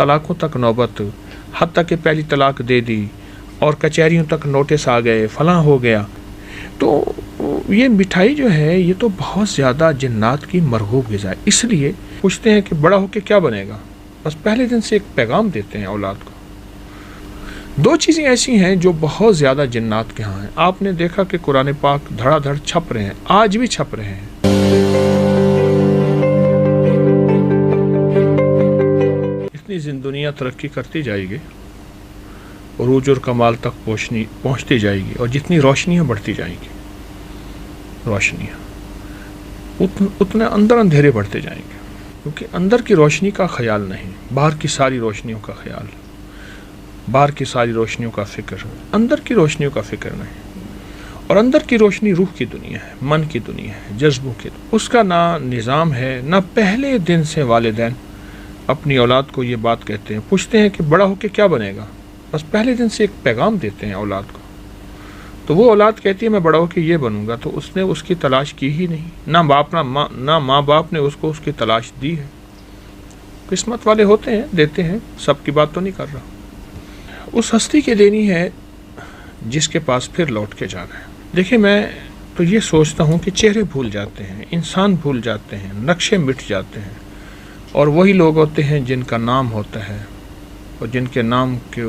तलाक़ों तक नौबत, हत्ता कि पहली तलाक दे दी और कचहरियों तक नोटिस आ गए, फलां हो गया। तो ये मिठाई जो है ये तो बहुत ज़्यादा जिन्नात की मरगूब ग़िज़ा है। इसलिए पूछते हैं कि बड़ा होकर क्या बनेगा, बस पहले दिन से एक पैगाम देते हैं औलाद को। दो चीज़ें ऐसी हैं जो बहुत ज़्यादा जिन्नात के यहाँ हैं। आपने देखा कि कुरान पाक धड़ाधड़ छप रहे हैं, आज भी छप रहे हैं। इतनी दुनिया तरक्की करती जाएगी, उरूज और कमाल तक पहुँचती जाएगी, और जितनी रोशनियाँ बढ़ती जाएंगी, रोशनियाँ उतने अंदर अंधेरे बढ़ते जाएंगे, क्योंकि अंदर की रोशनी का ख्याल नहीं, बाहर की सारी रोशनियों का ख्याल, बाहर की सारी रोशनियों का फिक्र, अंदर की रोशनियों का फिक्र नहीं। और अंदर की रोशनी रूह की दुनिया है, मन की दुनिया है, जज्बों की, उसका ना निज़ाम है, ना पहले दिन से वालिदैन अपनी औलाद को ये बात कहते हैं। पूछते हैं कि बड़ा होकर क्या बनेगा, बस पहले दिन से एक पैगाम देते हैं औलाद को। तो वो औलाद कहती है मैं बड़ा होकर ये बनूंगा, तो उसने उसकी तलाश की ही नहीं, ना माँ बाप ने उसको उसकी तलाश दी है। किस्मत वाले होते हैं, देते हैं, सबकी बात तो नहीं कर रहा। उस हस्ती के देनी है जिसके पास फिर लौट के जाना है। देखिए, मैं तो ये सोचता हूँ कि चेहरे भूल जाते हैं, इंसान भूल जाते हैं, नक्शे मिट जाते हैं, और वही लोग होते हैं जिनका नाम होता है और जिनके नाम की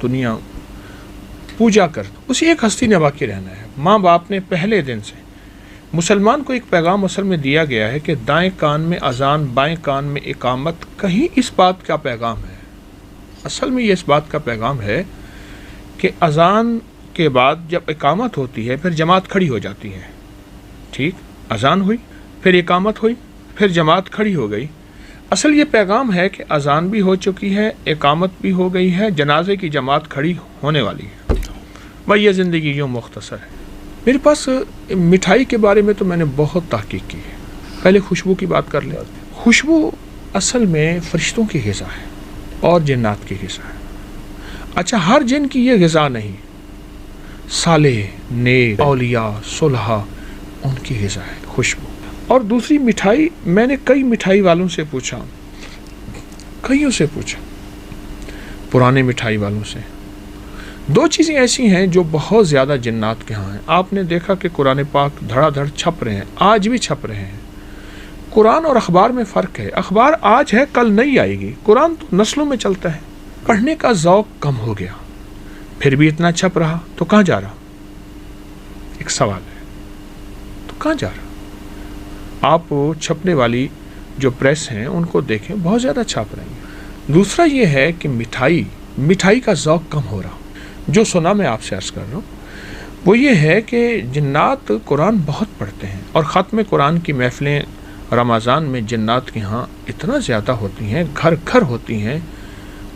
दुनिया पूजा कर, उसी एक हस्ती ने बाकी रहना है। माँ बाप ने पहले दिन से, मुसलमान को एक पैगाम असल में दिया गया है कि दाएं कान में अजान, बाएं कान में इकामत। कहीं इस बात का पैगाम है, असल में ये इस बात का पैगाम है कि अजान के बाद जब इकामत होती है फिर जमात खड़ी हो जाती है। ठीक, अजान हुई, फिर इकामत हुई, फिर जमात खड़ी हो गई। असल ये पैगाम है कि अजान भी हो चुकी है, इकामत भी हो गई है, जनाजे की जमात खड़ी होने वाली है। भाई ये ज़िंदगी यूँ मुख्तसर है। मेरे पास मिठाई के बारे में तो मैंने बहुत तहकीक की है। पहले खुशबू की बात कर लें। खुशबू असल में फरिश्तों की ग़िज़ा है और जिन्नात की ग़िज़ा है। अच्छा, हर जिन की ये ग़िज़ा नहीं, सालेह, नेक, औलिया, सुलहा, उनकी ग़िज़ा है खुशबू। और दूसरी मिठाई, मैंने कई मिठाई वालों से पूछा, कईयों से पूछा, पुराने मिठाई वालों से। दो चीज़ें ऐसी हैं जो बहुत ज़्यादा जिन्नात के यहाँ हैं। आपने देखा कि कुरान पाक धड़ाधड़ छप रहे हैं, आज भी छप रहे हैं। कुरान और अखबार में फ़र्क है। अखबार आज है, कल नहीं आएगी। कुरान तो नस्लों में चलता है। पढ़ने का ज़ौक़ कम हो गया, फिर भी इतना छप रहा, तो कहाँ जा रहा? एक सवाल है, तो कहाँ जा रहा? आप छपने वाली जो प्रेस हैं उनको देखें, बहुत ज़्यादा छाप रही हैं। दूसरा ये है कि मिठाई का ज़ौक़ कम हो रहा। जो सुना मैं आपसे अर्ज़ कर रहा हूँ वो ये है कि जिन्नात कुरान बहुत पढ़ते हैं, और ख़त्म कुरान की महफ़िलें रमज़ान में जिन्नात के यहाँ इतना ज़्यादा होती हैं, घर घर होती हैं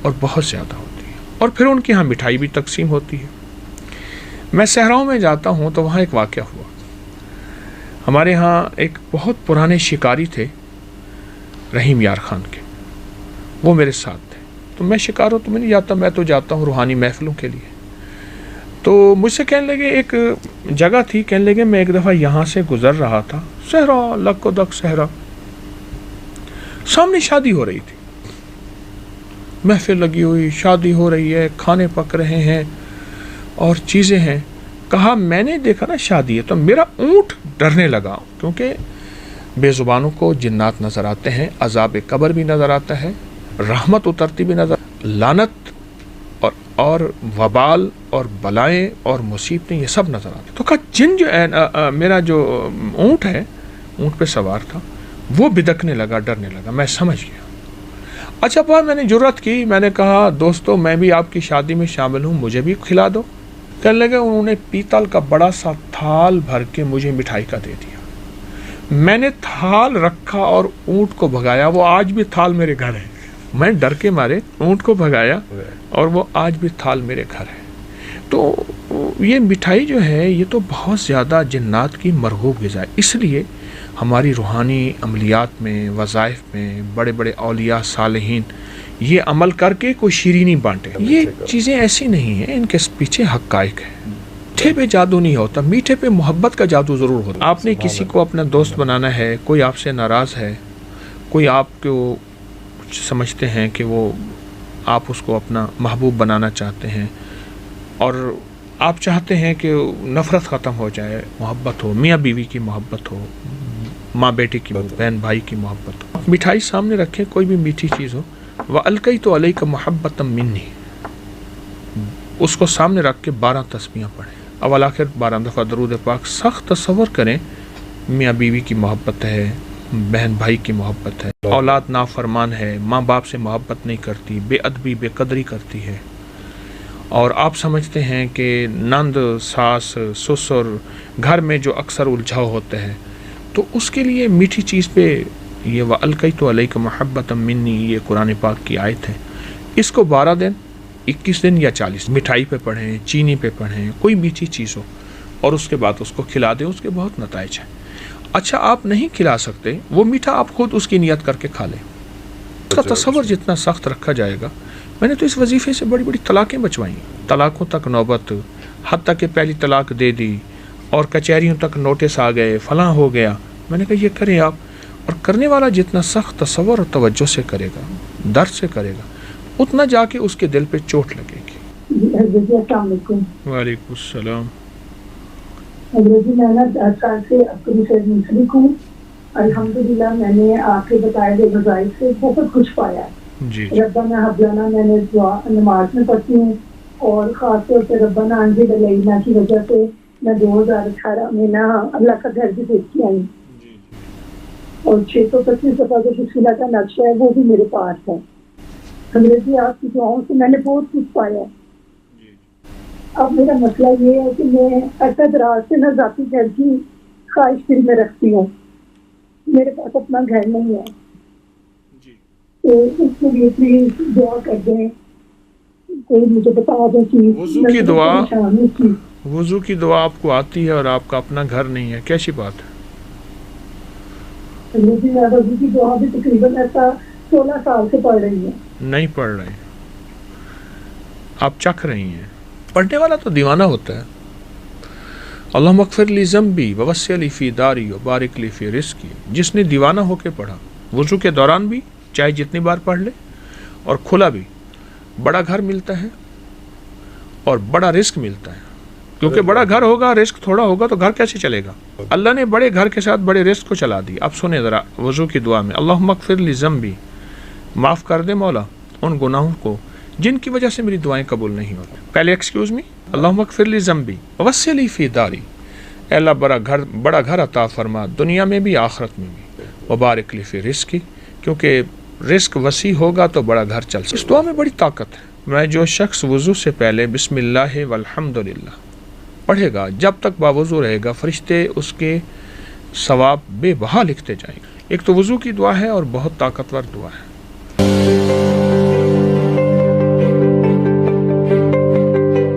और बहुत ज़्यादा होती हैं। और फिर उनके यहाँ मिठाई भी तकसीम होती है। मैं सहराओं में जाता हूँ तो वहाँ एक वाक़या हुआ। हमारे यहाँ एक बहुत पुराने शिकारी थे, रहीम यार ख़ान के, वो मेरे साथ थे। तो मैं शिकारों तो मैं नहीं जाता, मैं तो जाता हूँ रूहानी महफ़िलों के लिए। तो मुझसे कहने लगे, एक जगह थी, कहने लगे मैं एक दफ़ा यहाँ से गुज़र रहा था, सहरा, लक्को दक सहरा, सामने शादी हो रही थी, महफिल लगी हुई, शादी हो रही है, खाने पक रहे हैं और चीज़ें हैं। कहा मैंने देखा ना शादी है, तो मेरा ऊँट डरने लगा, क्योंकि बेज़ुबानों को जिन्नात नज़र आते हैं, अज़ाब कब्र भी नज़र आता है, रहमत उतरती भी नज़र, लानत और वबाल और बलाएं और मुसीबतें, ये सब नज़र आते। तो कहा जिन जो मेरा जो ऊँट है, ऊँट पे सवार था, वो बिदकने लगा, डरने लगा। मैं समझ गया। अच्छा बात, मैंने जुर्रत की, मैंने कहा दोस्तों मैं भी आपकी शादी में शामिल हूँ, मुझे भी खिला दो। कहने लगे, उन्होंने पीतल का बड़ा सा थाल भर के मुझे मिठाई का दे दिया। मैंने थाल रखा और ऊँट को भगाया। वो आज भी थाल मेरे घर है। मैं डर के मारे ऊँट को भगाया और वो आज भी थाल मेरे घर है। तो ये मिठाई जो है ये तो बहुत ज़्यादा जिन्नात की मरगूब ग़िज़ा है। इसलिए हमारी रूहानी अमलियात में, वज़ाइफ में बड़े बड़े औलिया सालिहीन ये अमल करके कोई शीरीनी बांटे। ये चीज़ें ऐसी नहीं हैं, इनके पीछे हक़ाइक़ है। मीठे पे जादू नहीं होता, मीठे पे मोहब्बत का जादू ज़रूर होता। आपने किसी को अपना दोस्त बनाना है, कोई आपसे नाराज़ है, कोई आपको समझते हैं कि वो آپ اس کو اپنا محبوب بنانا چاہتے ہیں اور آپ چاہتے ہیں کہ نفرت ختم ہو جائے، محبت ہو، میاں بیوی کی محبت ہو، ماں بیٹے کی، بہن بھائی کی محبت ہو، مٹھائی سامنے رکھیں، کوئی بھی میٹھی چیز ہو، وَأَلْقَيْتُ عَلَيْكَ مَحَبَّةً مِّنِّي، اس کو سامنے رکھ کے 12 تسبیحاں پڑھیں، اول آخر 12 دفعہ درود پاک۔ سخت تصور کریں میاں بیوی کی محبت ہے، بہن بھائی کی محبت ہے، اولاد نافرمان ہے، ماں باپ سے محبت نہیں کرتی، بے ادبی بے قدری کرتی ہے، اور آپ سمجھتے ہیں کہ نند، ساس، سسر گھر میں جو اکثر الجھاؤ ہوتے ہیں، تو اس کے لیے میٹھی چیز پہ یہ وَأَلْقَيْتُ عَلَيْكَ مَحَبَّةً مِّنِّي یہ قرآن پاک کی آیت ہے، اس کو 12 دن، 21 دن یا 40 مٹھائی پہ پڑھیں، چینی پہ پڑھیں، کوئی میٹھی چیز ہو، اور اس کے بعد اس کو کھلا دیں، اس کے بہت نتائج ہیں۔ اچھا آپ نہیں کھلا سکتے، وہ میٹھا آپ خود اس کی نیت کر کے کھا لیں، اس کا تصور جتنا سخت رکھا جائے گا۔ میں نے تو اس وظیفے سے بڑی بڑی طلاقیں بچوائیں، طلاقوں تک نوبت، حتیٰ کہ پہلی طلاق دے دی اور کچہریوں تک نوٹس آ گئے، فلاں ہو گیا۔ میں نے کہا یہ کریں آپ، اور کرنے والا جتنا سخت تصور اور توجہ سے کرے گا، درد سے کرے گا، اتنا جا کے اس کے دل پہ چوٹ لگے گی۔ السلام علیکم۔ وعلیکم السلام۔ حضرت جی میں نا 10 سال سے اپنی سے منسلک ہوں، الحمدللہ میں نے آپ کے بتائے گئے وظائف سے بہت کچھ پایا ہے۔ جی ربنا حب لنا میں نے دعا نماز میں پڑھتی ہوں، اور خاص طور سے ربنا انزل علینا کی وجہ سے میں 2018 میں نا اللہ کا گھر بھی دیکھ کے آئی، اور 625 دفعہ جو تشکیلہ کا نقشہ ہے وہ بھی میرے پاس ہے۔ حضرت جی آپ کی دعاؤں سے میں نے بہت کچھ پایا ہے۔ اب میرا مسئلہ یہ ہے کہ میں ایسا دراز سے نہ ذاتی گھر کی خواہش دل میں رکھتی ہوں، میرے پاس اپنا گھر نہیں ہے، تو اس کے لیے پلیز دعا کر دیں، کوئی مجھے بتا دیں چیز۔ وضو کی دعا آپ کو آتی ہے اور آپ کا اپنا گھر نہیں ہے، کیسی بات ہے؟ مجھے وضو کی دعا بھی تقریباً ایسا 16 سال سے پڑھ رہی ہے۔ نہیں پڑھ رہے، آپ چکھ رہی ہیں۔ پڑھنے والا تو دیوانہ ہوتا ہے۔ اللہم اغفر لی ذنبی ووسع لی فی داری وبارک لی فی رزقی، جس نے دیوانہ ہو کے پڑھا، وضو کے دوران بھی چاہے جتنی بار پڑھ لے، اور کھلا بھی، بڑا گھر ملتا ہے اور بڑا رزق ملتا ہے، کیونکہ بڑا گھر ہوگا، رزق تھوڑا ہوگا تو گھر کیسے چلے گا؟ اللہ نے بڑے گھر کے ساتھ بڑے رزق کو چلا دی۔ اب سنیں ذرا وضو کی دعا میں، اللہم اغفر لی ذنبی، معاف کر دے مولا ان گناہوں کو جن کی وجہ سے میری دعائیں قبول نہیں ہوتی۔ پہلے ایکسکیوز می، اللہم اغفر لی ذنبی ووسع لی فی داری، اے اللہ بڑا گھر عطا فرما دنیا میں بھی آخرت میں بھی، وبارک لی فی رزقی، کیونکہ رزق وسیع ہوگا تو بڑا گھر چل سکتا۔ اس دعا میں بڑی طاقت ہے۔ میں جو شخص وضو سے پہلے بسم اللہ والحمدللہ پڑھے گا، جب تک باوضو رہے گا، فرشتے اس کے ثواب بے بہا لکھتے جائیں گے۔ ایک تو وضو کی دعا ہے اور بہت طاقتور دعا ہے۔